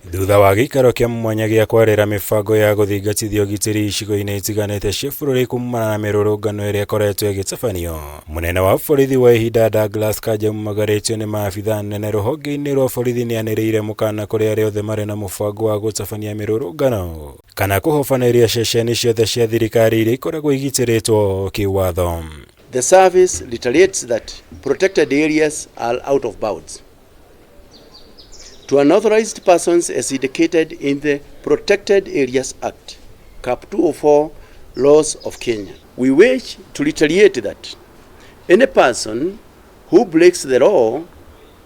Thutha wa gĩikaro kĩa mwanya gĩa kwarĩra mĩbango ya gũthingatithia ũgitĩri icigo-inĩ itiganĩte cia bũrũri kumana na mĩrũrũngano ĩrĩa ĩkoretwo ĩgĩtabanio, mũnene wa borithi wa ihinda Douglas Kanja magaretio nĩ maabitha anene rũhonge-inĩ rwa borithi nĩanĩrĩire mũkana kũrĩ arĩa othe marĩ na mũbango wa gũtabania mĩrũrũngano kana kũhobanĩria ceceni ciothe cia thirikari iria ikoragwo igitĩrĩtwo kĩwatho. The service reiterates that protected areas are out of bounds to unauthorized persons as indicated in the Protected Areas Act, Cap 204 laws of Kenya. We wish to reiterate that any person who breaks the law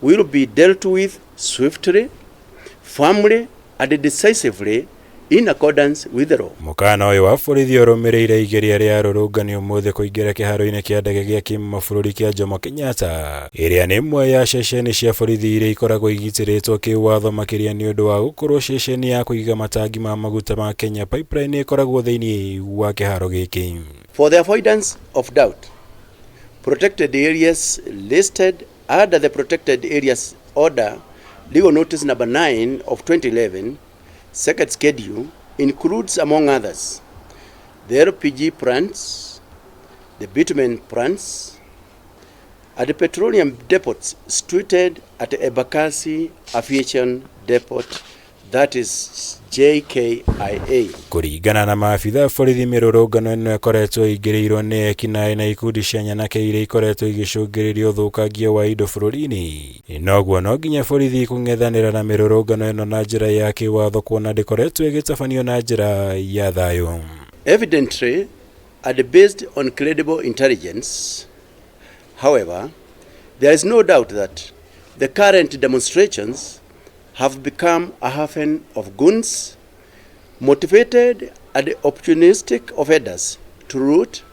will be dealt with swiftly, firmly, and decisively in accordance with the law. Mũkana ũyũ wa borithi ũrũmĩrĩire igeria rĩa rũrũngano ũmũthĩ kũingĩra kĩharo-inĩ kĩa ndege gĩa kĩmabũrũri kĩa Jomo Kenyatta, ĩrĩa nĩ imwe ya ceceni cia borithi iria ikoragwo igitĩrĩtwo kĩwatho makĩria nĩ ũndũ wa gũkorwo ceceni ya kũiga matangi ma maguta ma Kenya Pipeline ĩkoragwo thĩinĩ wa kĩharo gĩkĩ. For the avoidance of doubt, protected areas listed under the Protected Areas Order, Legal Notice number 9 of 2011, second schedule includes, among others, the LPG plants, the bitumen plants, and the petroleum depots situated at Embakasi Aviation Depot, that is JKIA. Kũringana na maabitha borithi, mĩrũrũngano ĩno ĩkoretwo ĩingĩrĩirwo nĩ ekinaĩ na ikundi cia nyanake iria ikoretwo igĩcũngĩrĩria ũthũkangia wa indo bũrũri-inĩ. Noguo no nginya borithi kũng'ethanĩra na mĩrũrũngano ĩno na njĩra ya kĩwatho kuona ndĩkoretwo ĩgĩtabanio na njĩra ya thayũ. Evidently, and based on credible intelligence, however, there is no doubt that the current demonstrations have become a haven of goons, motivated and opportunistic offenders to loot,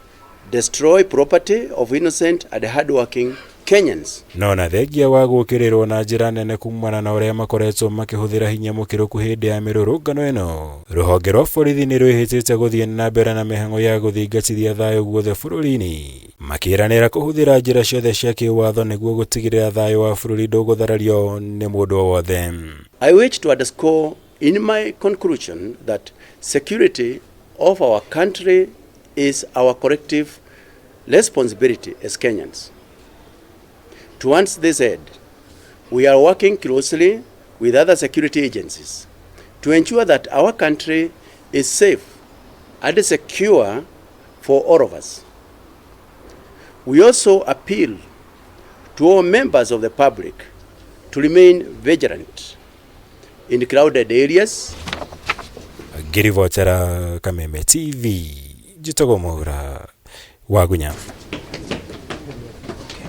destroy property of innocent and hardworking Kenyans. No na thengia wa gũkĩrĩrwo na njĩra nene kumana na ũrĩa makoretwo makĩhũthĩra hinya mũkĩrũku hĩndĩ ya mĩrũrũngano ĩno, rũhonge rwa borithi nĩ rwĩhĩtĩte gũthiĩ na mbere na mĩhang'o ya gũthingatithia thayũ guothe bũrũri-inĩ, makĩranĩra kũhũthĩra njĩra ciothe cia kĩwatho nĩguo gũtigĩrĩra thayũ wa bũrũri ndũgũtharario nĩ mũndũ o wothe. I wish to underscore in my conclusion that security of our country is our collective responsibility as Kenyans. Towards this end, we are working closely with other security agencies to ensure that our country is safe and secure for all of us. We also appeal to all members of the public to remain vigilant in crowded areas. Ngĩribotera Kameme TV, njĩtagwo Mwaura wa Gunya.